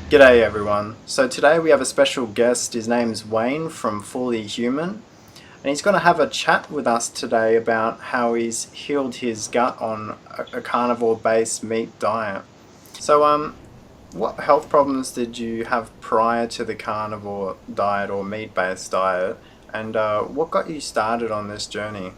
G'day everyone. So today we have a special guest. His name's Wayne from Fully Human, and he's going to have a chat with us today about how he's healed his gut on a carnivore-based meat diet. So, what health problems did you have prior to the carnivore diet or meat-based diet, and what got you started on this journey?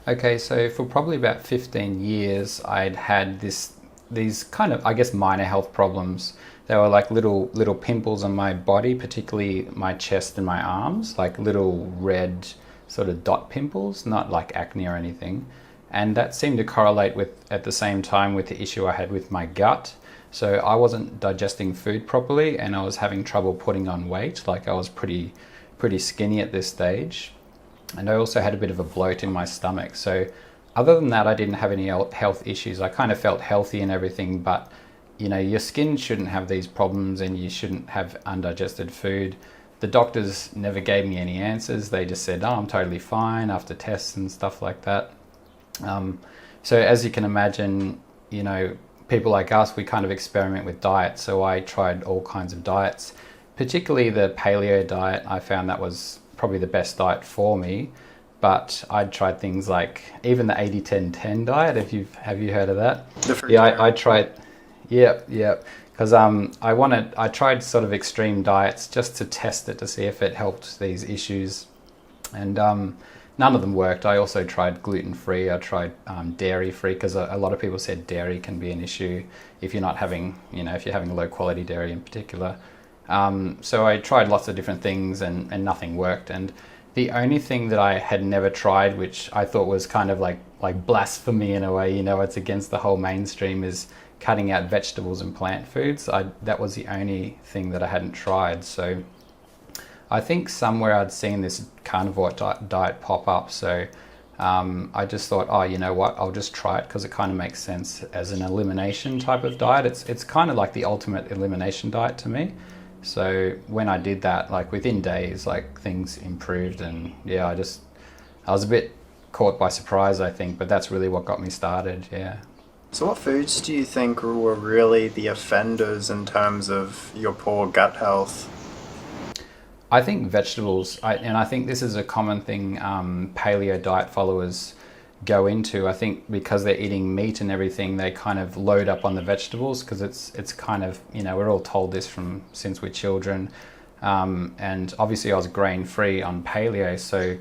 Okay, so for probably about 15 years, I'd had these kind of, I guess, minor health problems. They were like little pimples on my body, particularly my chest and my arms, like little red sort of dot pimples, not like acne or anything. And that seemed to correlate with, at the same time, with the issue I had with my gut. So I wasn't digesting food properly, and I was having trouble putting on weight. Like I was pretty skinny at this stage. And I also had a bit of a bloat in my stomach. So other than that, I didn't have any health issues. I kind of felt healthy and everything, but your skin shouldn't have these problems and you shouldn't have undigested food. The doctors never gave me any answers. They just said, oh, I'm totally fine after tests and stuff like that. So as you can imagine, people like us, we kind of experiment with diets. So I tried all kinds of diets, particularly the paleo diet. I found that was probably the best diet for me, but I'd tried things like even the 80-10-10 diet. Have you heard of that? I tried. Yep. Because I tried sort of extreme diets just to test it to see if it helped these issues, and none of them worked. I also tried gluten-free. I tried dairy-free because a lot of people said dairy can be an issue if you're not having, if you're having low-quality dairy in particular. So I tried lots of different things and nothing worked. And the only thing that I had never tried, which I thought was kind of like blasphemy in a way, it's against the whole mainstream, is cutting out vegetables and plant foods. That was the only thing that I hadn't tried. So I think somewhere I'd seen this carnivore diet pop up. So I just thought, oh, you know what, I'll just try it because it kind of makes sense as an elimination type of diet. It's kind of like the ultimate elimination diet to me. So when I did that, like within days, like things improved, and yeah, I was a bit caught by surprise, I think, but that's really what got me started. Yeah. So what foods do you think were really the offenders in terms of your poor gut health? I think vegetables, and I think this is a common thing paleo diet followers go into. I think because they're eating meat and everything, they kind of load up on the vegetables because it's kind of, we're all told this from since we're children. And obviously I was grain free on paleo, so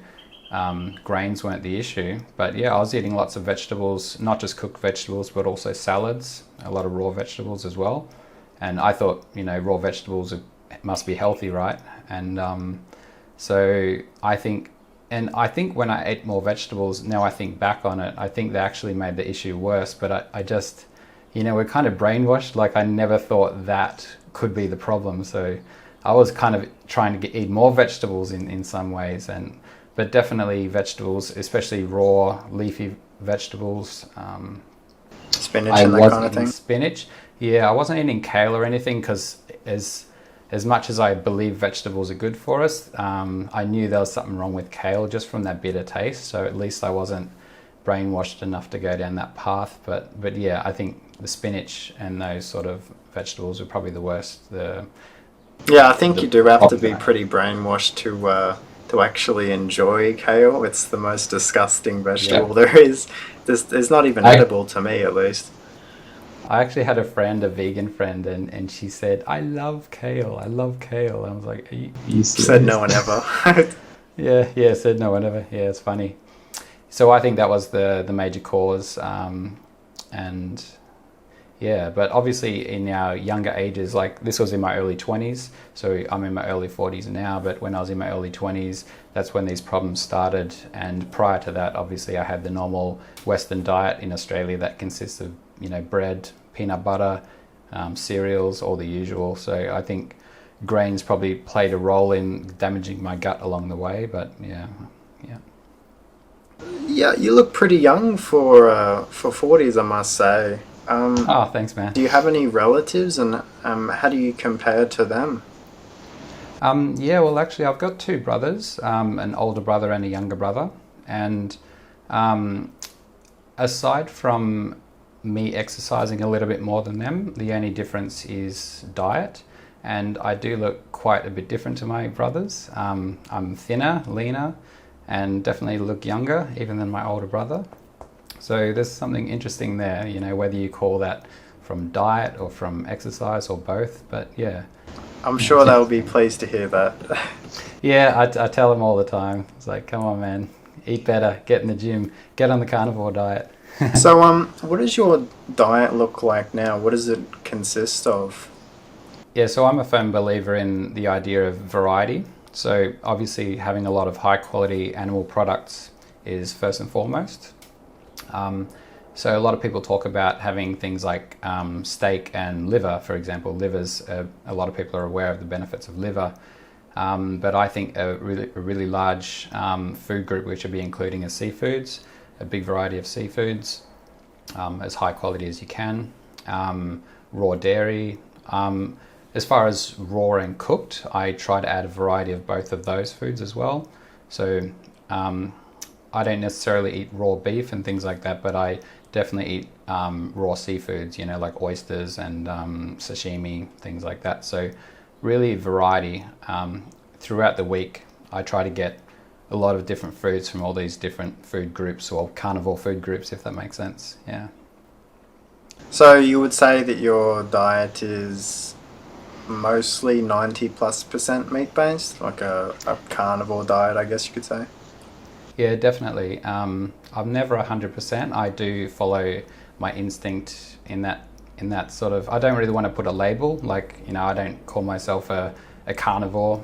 grains weren't the issue. But yeah, I was eating lots of vegetables, not just cooked vegetables, but also salads, a lot of raw vegetables as well. And I thought, raw vegetables must be healthy, right? And so I think when I ate more vegetables, now I think back on it, I think they actually made the issue worse. But I just, we're kind of brainwashed. Like I never thought that could be the problem. So I was kind of trying to eat more vegetables in some ways, but definitely vegetables, especially raw leafy vegetables. Spinach and that kind of thing? Spinach. Yeah, I wasn't eating kale or anything because as much as I believe vegetables are good for us, I knew there was something wrong with kale just from that bitter taste. So at least I wasn't brainwashed enough to go down that path. But yeah, I think the spinach and those sort of vegetables are probably the worst. Yeah, I think you do have to be pretty brainwashed to actually enjoy kale. It's the most disgusting vegetable there is. It's not even edible to me, at least. I actually had a vegan friend, and she said, I love kale. I was like, are you said no one ever. Yeah, said no one ever. Yeah, it's funny. So I think that was the major cause. And yeah, but obviously in our younger ages, like this was in my early 20s, so I'm in my early 40s now, but when I was in my early 20s, that's when these problems started. And prior to that, obviously I had the normal Western diet in Australia that consists of bread, peanut butter, cereals, all the usual. So I think grains probably played a role in damaging my gut along the way. But yeah. Yeah, you look pretty young for 40s, I must say. Oh, thanks, man. Do you have any relatives, and how do you compare to them? Yeah, well, actually, I've got two brothers, an older brother and a younger brother, and aside from me exercising a little bit more than them. The only difference is diet, and I do look quite a bit different to my brothers. I'm thinner, leaner, and definitely look younger even than my older brother. So there's something interesting there, you know, whether you call that from diet or from exercise or both, but yeah. I'm sure they'll be pleased to hear that. Yeah, I tell them all the time. It's like, come on, man, eat better, get in the gym, get on the carnivore diet. So, what does your diet look like now? What does it consist of? Yeah, so I'm a firm believer in the idea of variety. So obviously having a lot of high quality animal products is first and foremost. So a lot of people talk about having things like steak and liver, for example. Livers, a lot of people are aware of the benefits of liver, but I think a really large food group we should be including is seafoods, a big variety of seafoods, as high quality as you can. Raw dairy. As far as raw and cooked, I try to add a variety of both of those foods as well. So I don't necessarily eat raw beef and things like that, but I definitely eat raw seafoods, you know, like oysters and sashimi, things like that. So really variety. Throughout the week, I try to get a lot of different foods from all these different food groups, or carnivore food groups, if that makes sense. Yeah. So you would say that your diet is mostly 90+% meat-based, like a carnivore diet, I guess you could say? Yeah, definitely. I'm never 100%. I do follow my instinct in that sort of. I don't really want to put a label. Like, you know, I don't call myself a carnivore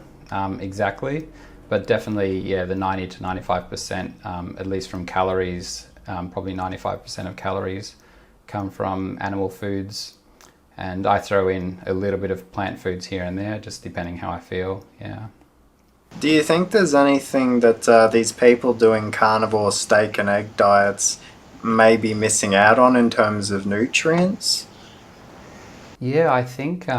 exactly, but definitely, yeah, the 90 to 95%, at least from calories, probably 95% of calories come from animal foods, and I throw in a little bit of plant foods here and there, just depending how I feel. Yeah. Do you think there's anything that these people doing carnivore steak and egg diets may be missing out on in terms of nutrients? Yeah, I think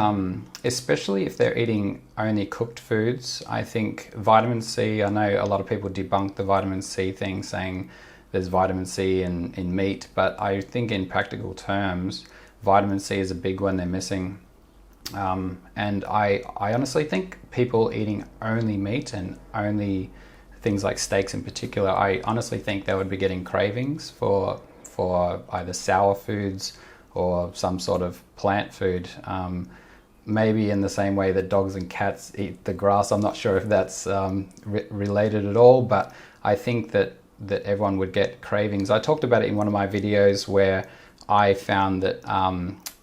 especially if they're eating only cooked foods, I think vitamin C, I know a lot of people debunk the vitamin C thing, saying there's vitamin C in meat, but I think in practical terms, vitamin C is a big one they're missing. And I honestly think people eating only meat and only things like steaks in particular, I honestly think they would be getting cravings for either sour foods or some sort of plant food. Maybe in the same way that dogs and cats eat the grass. I'm not sure if that's related at all, but I think that everyone would get cravings. I talked about it in one of my videos where I found that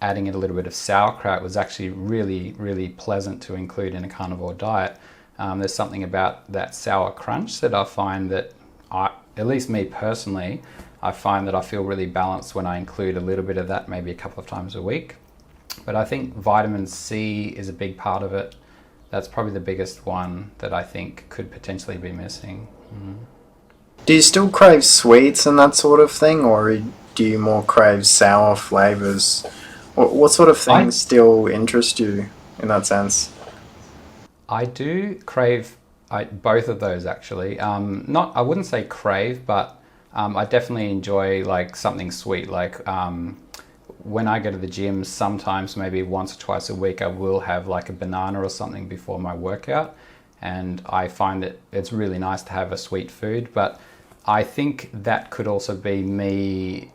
adding in a little bit of sauerkraut was actually really, really pleasant to include in a carnivore diet. There's something about that sour crunch that I find that, at least me personally, I find that I feel really balanced when I include a little bit of that, maybe a couple of times a week. But I think vitamin C is a big part of it. That's probably the biggest one that I think could potentially be missing. Do you still crave sweets and that sort of thing, or do you more crave sour flavors? What sort of things still interest you in that sense? I do crave both of those actually. I wouldn't say crave, but I definitely enjoy like something sweet. Like when I go to the gym, sometimes maybe once or twice a week, I will have like a banana or something before my workout, and I find that it's really nice to have a sweet food. But I think that could also be me.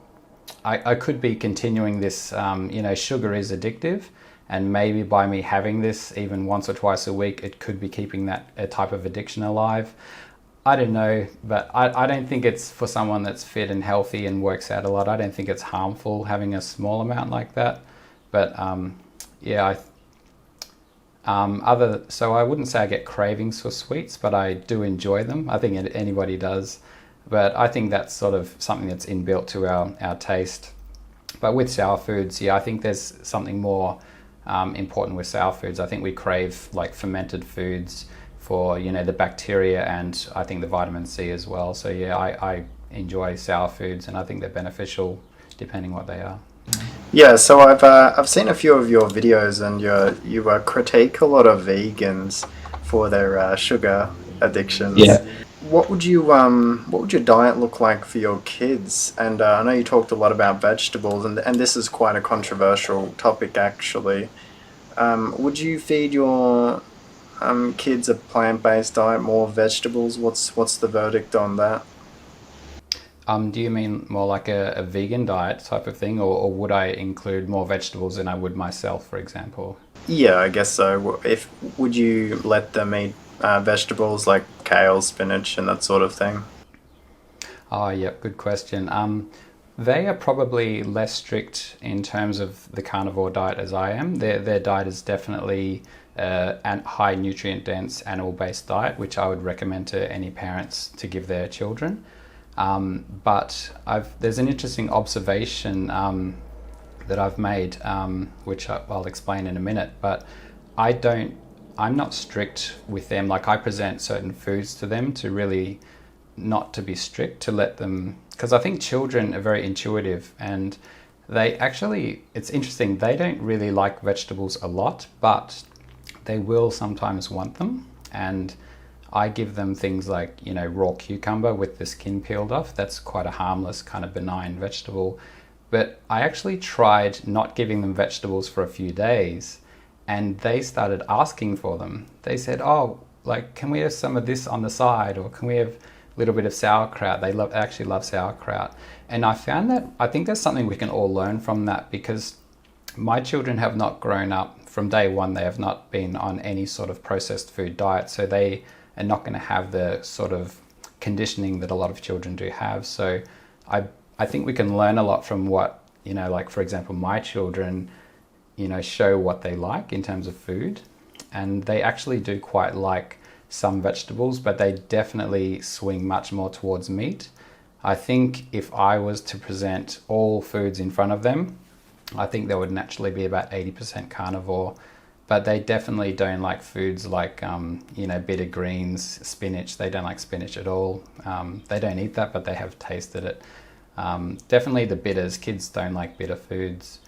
I could be continuing this, sugar is addictive, and maybe by me having this even once or twice a week, it could be keeping that type of addiction alive. I don't know, but I don't think it's for someone that's fit and healthy and works out a lot. I don't think it's harmful having a small amount like that. But so I wouldn't say I get cravings for sweets, but I do enjoy them. I think anybody does. But I think that's sort of something that's inbuilt to our taste. But with sour foods, I think there's something more important with sour foods. I think we crave like fermented foods for, the bacteria, and I think the vitamin C as well. So I enjoy sour foods, and I think they're beneficial depending what they are. Yeah, so I've seen a few of your videos, and you critique a lot of vegans for their sugar addictions. Yeah. what would your diet look like for your kids? And I know you talked a lot about vegetables, and this is quite a controversial topic actually. Would you feed your kids a plant-based diet, more vegetables? What's the verdict on that? Do you mean more like a vegan diet type of thing, or would I include more vegetables than I would myself, for example? Yeah, I guess so. If would you let them eat vegetables like kale, spinach, and that sort of thing? Oh, yep, good question. They are probably less strict in terms of the carnivore diet as I am. Their diet is definitely a high nutrient dense animal based diet, which I would recommend to any parents to give their children. But there's an interesting observation that I've made, which I'll explain in a minute. But I don't, I'm not strict with them. Like I present certain foods to them to really not to be strict, to let them, because I think children are very intuitive and they actually, it's interesting, they don't really like vegetables a lot, but they will sometimes want them. And I give them things like, raw cucumber with the skin peeled off. That's quite a harmless, kind of benign vegetable. But I actually tried not giving them vegetables for a few days and they started asking for them. They said, oh, like, can we have some of this on the side? Or can we have a little bit of sauerkraut? They actually love sauerkraut. And I found that, I think there's something we can all learn from that, because my children have not grown up from day one. They have not been on any sort of processed food diet. So they are not going to have the sort of conditioning that a lot of children do have. So I think we can learn a lot from what, like for example, my children, show what they like in terms of food. And they actually do quite like some vegetables, but they definitely swing much more towards meat. I think if I was to present all foods in front of them, I think there would naturally be about 80% carnivore, but they definitely don't like foods like, bitter greens, spinach. They don't like spinach at all. They don't eat that, but they have tasted it. Definitely the bitters. Kids don't like bitter foods.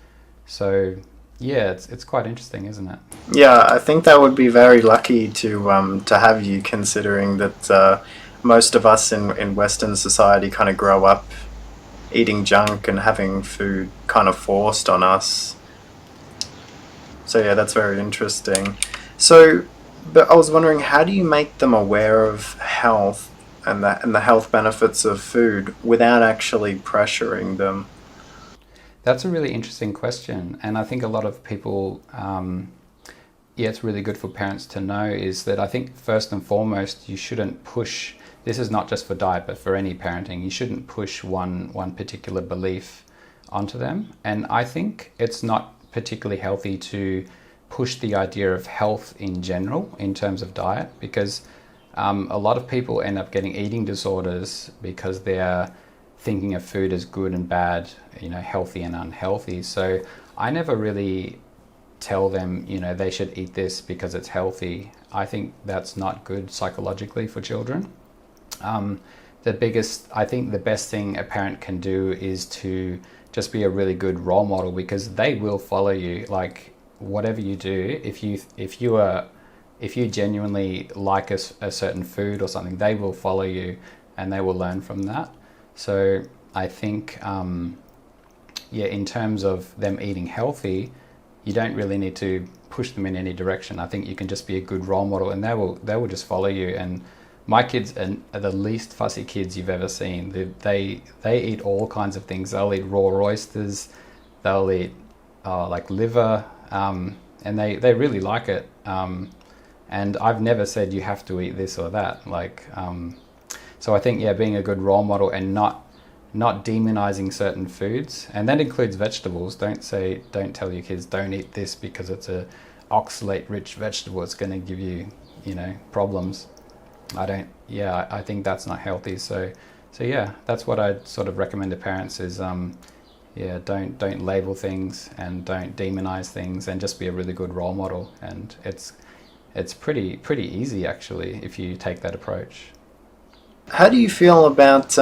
So yeah, it's quite interesting, isn't it? Yeah, I think that would be very lucky to have you, considering that most of us in Western society kind of grow up eating junk and having food kind of forced on us. So yeah, that's very interesting. So, but I was wondering, how do you make them aware of health and the health benefits of food without actually pressuring them? That's a really interesting question. And I think a lot of people, it's really good for parents to know, is that I think first and foremost, you shouldn't push, this is not just for diet, but for any parenting, you shouldn't push one particular belief onto them. And I think it's not particularly healthy to push the idea of health in general in terms of diet, because a lot of people end up getting eating disorders because they're thinking of food as good and bad, healthy and unhealthy. So I never really tell them, they should eat this because it's healthy. I think that's not good psychologically for children. I think the best thing a parent can do is to just be a really good role model, because they will follow you. Like whatever you do, if you genuinely like a certain food or something, they will follow you and they will learn from that. So I think, in terms of them eating healthy, you don't really need to push them in any direction. I think you can just be a good role model and they will just follow you. And my kids are the least fussy kids you've ever seen. They eat all kinds of things. They'll eat raw oysters, they'll eat like liver, and they really like it. And I've never said you have to eat this or that. So I think, being a good role model and not demonizing certain foods, and that includes vegetables. Don't tell your kids don't eat this because it's a oxalate rich vegetable. It's going to give you, problems. I think that's not healthy. So yeah, that's what I'd sort of recommend to parents is, don't label things and don't demonize things, and just be a really good role model. And it's pretty easy actually if you take that approach. How do you feel about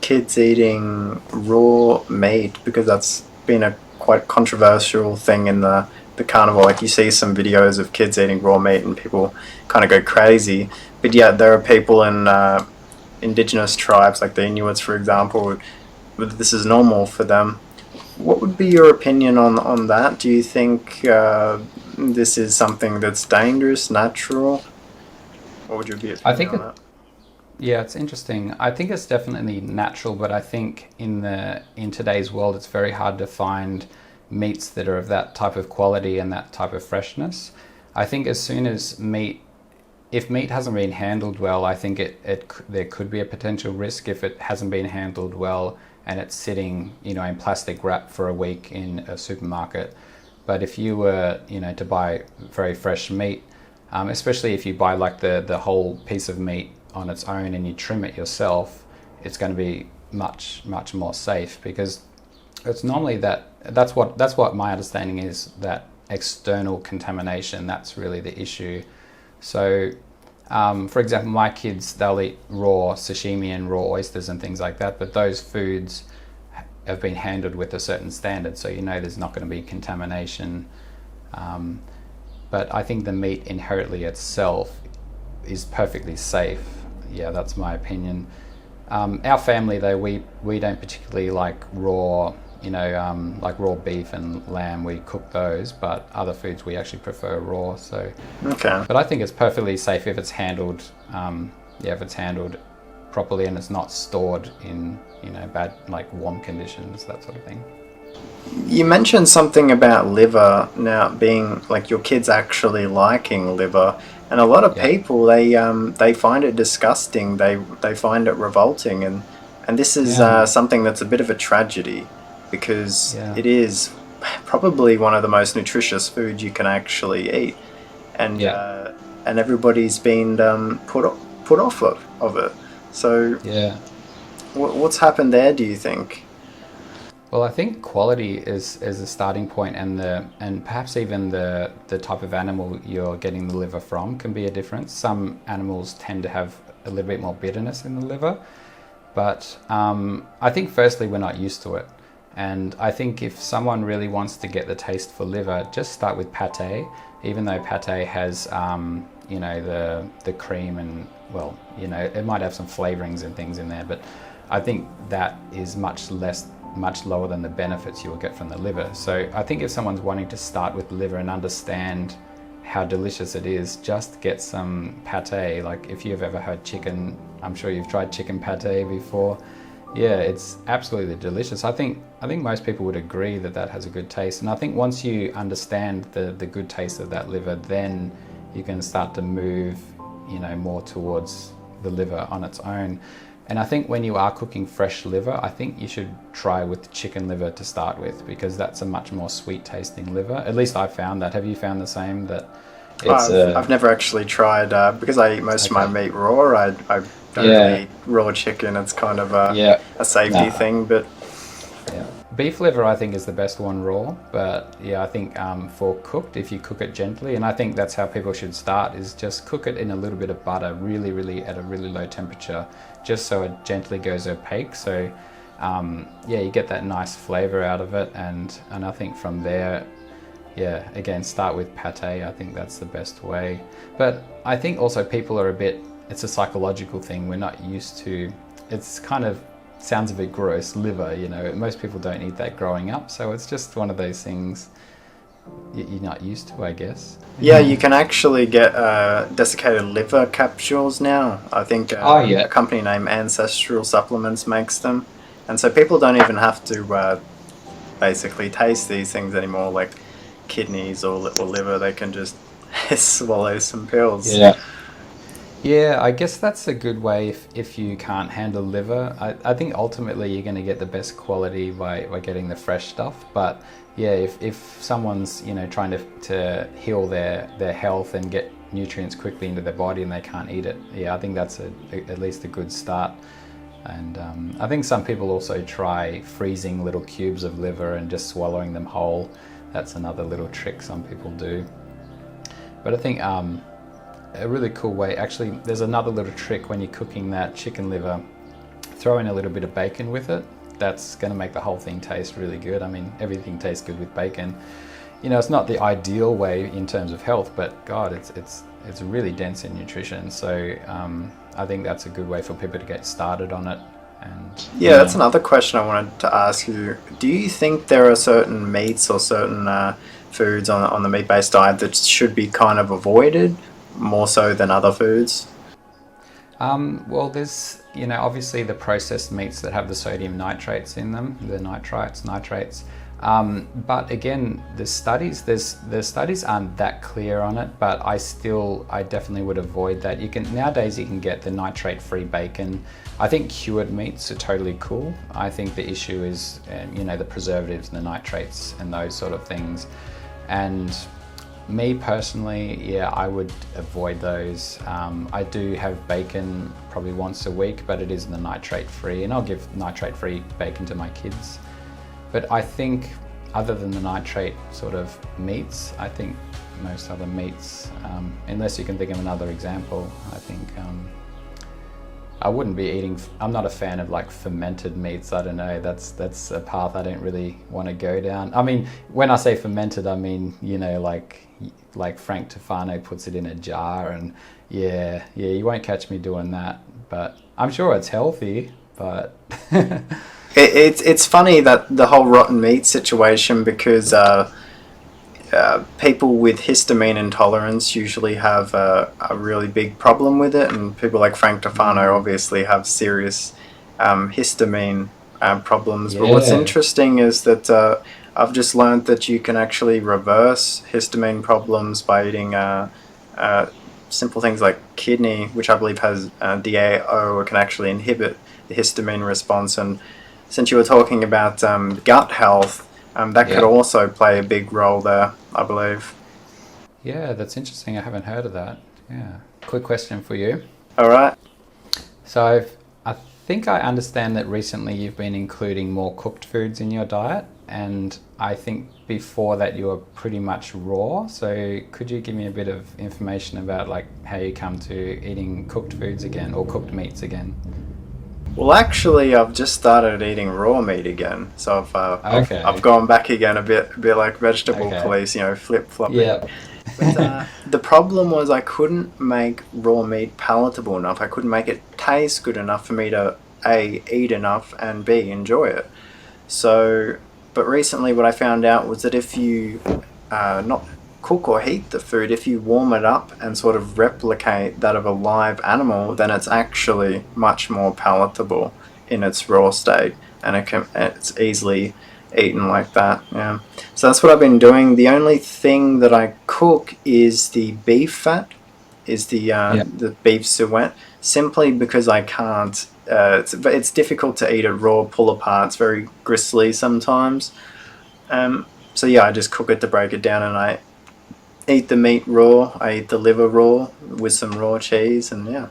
kids eating raw meat? Because that's been a quite controversial thing in the carnivore. Like you see some videos of kids eating raw meat and people kind of go crazy. But yeah, there are people in indigenous tribes like the Inuits, for example, this is normal for them. What would be your opinion on that? Do you think this is something that's dangerous, natural? What would your be I opinion think on it, that? yeah, it's interesting. I think it's definitely natural, but I think in today's world, it's very hard to find meats that are of that type of quality and that type of freshness. I think as soon as if meat hasn't been handled well, I think there could be a potential risk if it hasn't been handled well and it's sitting, in plastic wrap for a week in a supermarket. But if you were, to buy very fresh meat, especially if you buy like the whole piece of meat on its own and you trim it yourself, it's going to be much more safe, because it's normally that's what my understanding is, that external contamination, that's really the issue. So for example, my kids, they'll eat raw sashimi and raw oysters and things like that, but those foods have been handled with a certain standard, so there's not going to be contamination. But I think the meat inherently itself is perfectly safe. Yeah, that's my opinion. Our family, though, we don't particularly like raw, like raw beef and lamb. We cook those, but other foods we actually prefer raw. So, Okay. but I think it's perfectly safe if it's handled. If it's handled properly and it's not stored in bad, like warm conditions, that sort of thing. You mentioned something about liver now being like your kids actually liking liver, and a lot of Yeah. people they find it disgusting. They find it revolting, and this is Yeah. something that's a bit of a tragedy, because Yeah. it is probably one of the most nutritious foods you can actually eat, and Yeah. and everybody's been put off of it. So Yeah. what's happened there, do you think? Well, I think quality is a starting point, and perhaps even the type of animal you're getting the liver from can be a difference. Some animals tend to have a little bit more bitterness in the liver, but I think firstly we're not used to it, and I think if someone really wants to get the taste for liver, just start with pate. Even though pate has the cream and, well, it might have some flavorings and things in there, but I think that is much lower than the benefits you will get from the liver. So I think if someone's wanting to start with liver and understand how delicious it is, just get some pate. Like if you've ever had chicken, I'm sure you've tried chicken pate before. Yeah, it's absolutely delicious. I think most people would agree that has a good taste. And I think once you understand the good taste of that liver, then you can start to move, more towards the liver on its own. And I think when you are cooking fresh liver, I think you should try with chicken liver to start with, because that's a much more sweet tasting liver. At least I found that. Have you found the same? That it's I've never actually tried, because I eat most of my meat raw. I don't really eat raw chicken. It's kind of a safety thing, but yeah. Beef liver, I think, is the best one raw. But yeah, I think for cooked, if you cook it gently, and I think that's how people should start, is just cook it in a little bit of butter, really at a really low temperature, just so it gently goes opaque. So you get that nice flavor out of it, and I think from there, again, start with pate. I think that's the best way. But I think also people are it's a psychological thing. We're not used to, it's kind of sounds a bit gross, liver, most people don't eat that growing up, so it's just one of those things you're not used to, I guess. yeah, you can actually get desiccated liver capsules now. I think a company named Ancestral Supplements makes them, and so people don't even have to basically taste these things anymore, like kidneys or liver. They can just swallow some pills. Yeah, I guess that's a good way if you can't handle liver. I think ultimately you're going to get the best quality by getting the fresh stuff. But yeah, if someone's trying to heal their health and get nutrients quickly into their body and they can't eat it, I think that's at least a good start. And I think some people also try freezing little cubes of liver and just swallowing them whole. That's another little trick some people do. But I think a really cool way, actually, there's another little trick when you're cooking that chicken liver. Throw in a little bit of bacon with it. That's going to make the whole thing taste really good. I mean, everything tastes good with bacon. It's not the ideal way in terms of health, but God, it's really dense in nutrition. So I think that's a good way for people to get started on it. And Yeah, that's another question I wanted to ask you. Do you think there are certain meats or certain foods on the meat-based diet that should be kind of avoided more so than other foods? Well, there's, obviously the processed meats that have the sodium nitrates in them, the nitrates. But again, the studies aren't that clear on it, but I definitely would avoid that. Nowadays you can get the nitrate-free bacon. I think cured meats are totally cool. I think the issue is, the preservatives and the nitrates and those sort of things. And me personally, yeah, I would avoid those. I do have bacon probably once a week, but it is the nitrate-free, and I'll give nitrate-free bacon to my kids. But I think other than the nitrate sort of meats, I think most other meats, unless you can think of another example, I think I wouldn't be eating. I'm not a fan of like fermented meats. I don't know. That's a path I don't really want to go down. I mean, when I say fermented, I mean like Frank Tufano puts it in a jar, and yeah, you won't catch me doing that. But I'm sure it's healthy. But It's funny that the whole rotten meat situation, because people with histamine intolerance usually have a really big problem with it, and people like Frank Tufano obviously have serious histamine problems. But what's interesting is that I've just learned that you can actually reverse histamine problems by eating simple things like kidney, which I believe has DAO, or can actually inhibit the histamine response. And since you were talking about gut health, that could also play a big role there, I believe. Yeah, that's interesting. I haven't heard of that. Yeah. Quick question for you. All right. So I think I understand that recently you've been including more cooked foods in your diet, and I think before that you were pretty much raw. So could you give me a bit of information about like how you come to eating cooked foods again, or cooked meats again? Well, actually, I've just started eating raw meat again, so I've gone back again a bit like vegetable police, flip flopping. Yeah. But the problem was I couldn't make raw meat palatable enough. I couldn't make it taste good enough for me to A, eat enough, and B, enjoy it. So, but recently what I found out was that if you not cook or heat the food, if you warm it up and sort of replicate that of a live animal, then it's actually much more palatable in its raw state, and it's easily eaten like that. Yeah. So that's what I've been doing. The only thing that I cook is the beef fat, is the beef suet, simply because I can't. It's difficult to eat it raw, pull apart. It's very gristly sometimes. So yeah, I just cook it to break it down, and I eat the meat raw. I eat the liver raw with some raw cheese, and yeah.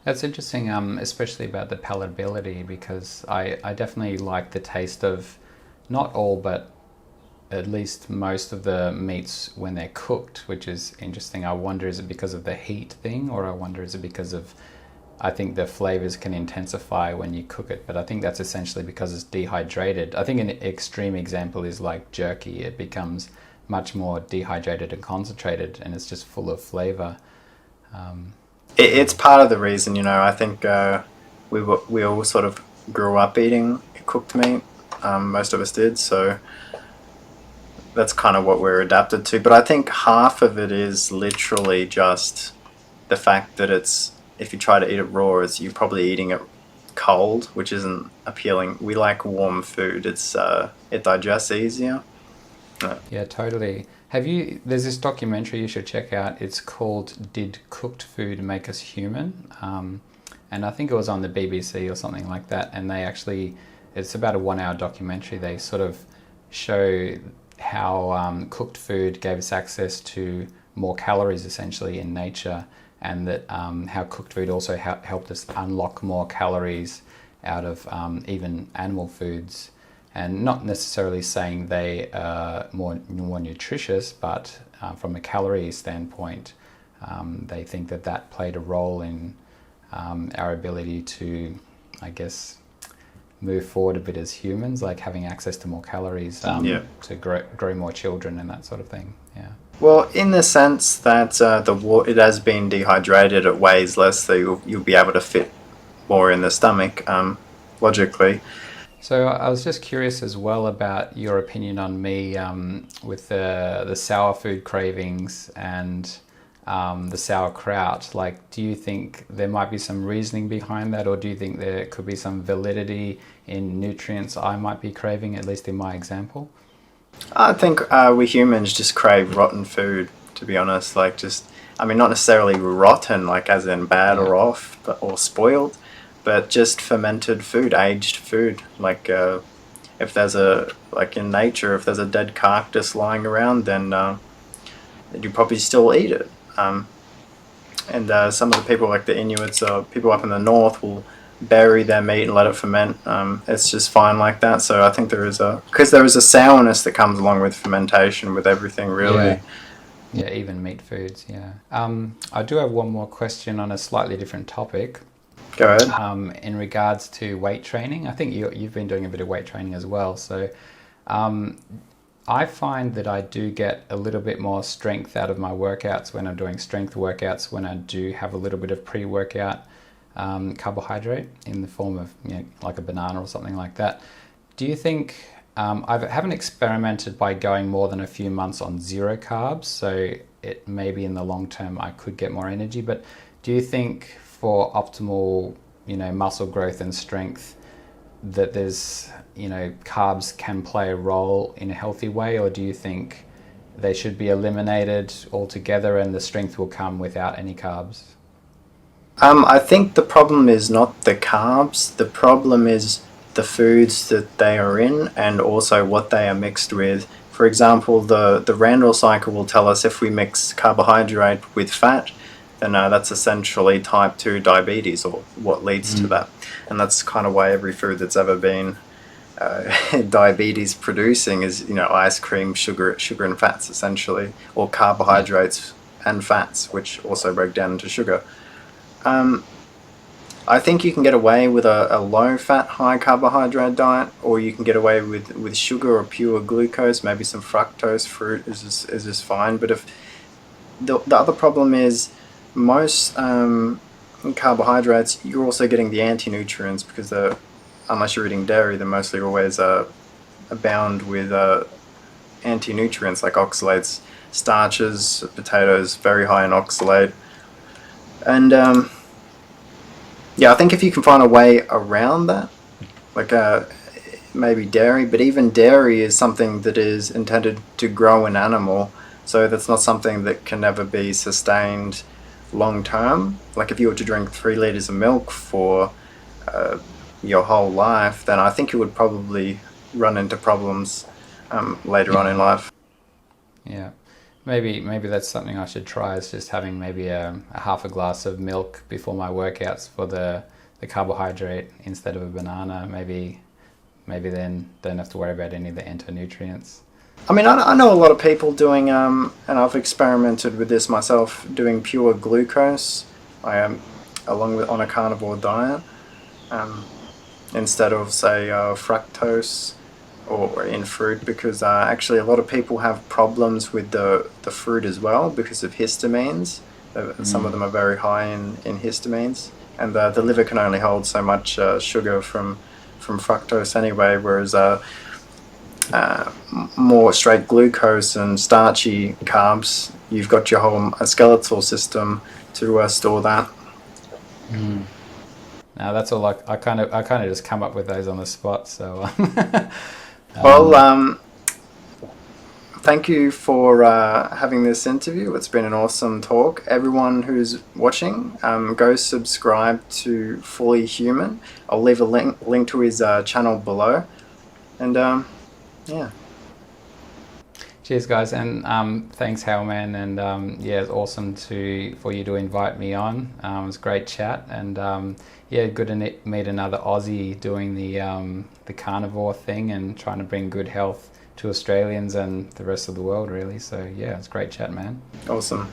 That's interesting, especially about the palatability, because I definitely like the taste of not all, but at least most of the meats when they're cooked, which is interesting. I wonder, is it because of the heat thing, or I wonder, is it because of, I think the flavors can intensify when you cook it, but I think that's essentially because it's dehydrated. I think an extreme example is like jerky. It becomes much more dehydrated and concentrated, and it's just full of flavor. It's part of the reason, I think we all sort of grew up eating cooked meat. Most of us did, so that's kind of what we're adapted to. But I think half of it is literally just the fact that if you try to eat it raw, you're probably eating it cold, which isn't appealing. We like warm food. It digests easier. Yeah, totally. There's this documentary you should check out. It's called Did Cooked Food Make Us Human? And I think it was on the BBC or something like that. And it's about a 1 hour documentary. They sort of show how cooked food gave us access to more calories essentially in nature, and that how cooked food also helped us unlock more calories out of even animal foods. And not necessarily saying they are more nutritious, but from a calorie standpoint, they think that played a role in our ability to, I guess, move forward a bit as humans, like having access to more calories to grow more children and that sort of thing. Yeah. Well, in the sense that the water, it has been dehydrated, it weighs less, so you'll be able to fit more in the stomach, logically. So I was just curious as well about your opinion on me with the sour food cravings and the sauerkraut. Like, do you think there might be some reasoning behind that, or do you think there could be some validity in nutrients I might be craving, at least in my example? I think we humans just crave rotten food, to be honest. Like, just, I mean, not necessarily rotten, like as in bad Yeah. or off, but or spoiled, but just fermented food, aged food. Like, if there's a like in nature, if there's a dead carcass lying around, then you probably still eat it. And some of the people, like the Inuits, people up in the north, will bury their meat and let it ferment. It's just fine like that. So I think because there is a sourness that comes along with fermentation with everything, Yeah. really. Yeah, even meat foods, yeah. I do have one more question on a slightly different topic. Go ahead. In regards to weight training, I think you've been doing a bit of weight training as well. So um, I find that I do get a little bit more strength out of my workouts when I'm doing strength workouts, when I do have a little bit of pre-workout carbohydrate in the form of, like a banana or something like that. Do you think, I haven't experimented by going more than a few months on zero carbs, so it maybe in the long term I could get more energy, but do you think for optimal, muscle growth and strength, that there's, carbs can play a role in a healthy way, or do you think they should be eliminated altogether and the strength will come without any carbs? I think the problem is not the carbs. The problem is the foods that they are in and also what they are mixed with. For example, the Randall cycle will tell us if we mix carbohydrate with fat, then that's essentially type 2 diabetes, or what leads to that. And that's kind of why every food that's ever been diabetes producing is, ice cream, sugar and fats, essentially, or Yeah. carbohydrates and fats, which also break down into sugar. Um, I think you can get away with a low fat, high carbohydrate diet, or you can get away with sugar or pure glucose. Maybe some fructose fruit is just fine. But if the other problem is most carbohydrates, you're also getting the anti-nutrients because unless you're eating dairy, they're mostly always abound with anti-nutrients like oxalates, starches. Potatoes very high in oxalate, and yeah, I think if you can find a way around that, like maybe dairy, but even dairy is something that is intended to grow an animal, so that's not something that can ever be sustained long term. Like if you were to drink 3 liters of milk for your whole life, then I think you would probably run into problems later on Yeah. in life. Yeah. Maybe that's something I should try, is just having maybe a half a glass of milk before my workouts for the carbohydrate instead of a banana. Maybe then don't have to worry about any of the anti-nutrients. I mean, I know a lot of people doing, and I've experimented with this myself, doing pure glucose. I am, along with on a carnivore diet, um, instead of say fructose or in fruit, because actually a lot of people have problems with the fruit as well because of histamines. Some of them are very high in histamines, and the liver can only hold so much sugar from fructose anyway, whereas more straight glucose and starchy carbs, you've got your whole skeletal system to store that. Now that's all. I kind of just come up with those on the spot. So Well, um, thank you for having this interview. It's been an awesome talk. Everyone who's watching, go subscribe to Fully Human. I'll leave a link to his channel below. And yeah. cheers, guys, and thanks, Howman, and yeah, it's awesome for you to invite me on. It was a great chat, and yeah, good to meet another Aussie doing the carnivore thing and trying to bring good health to Australians and the rest of the world, really. So yeah, it's a great chat, man. Awesome.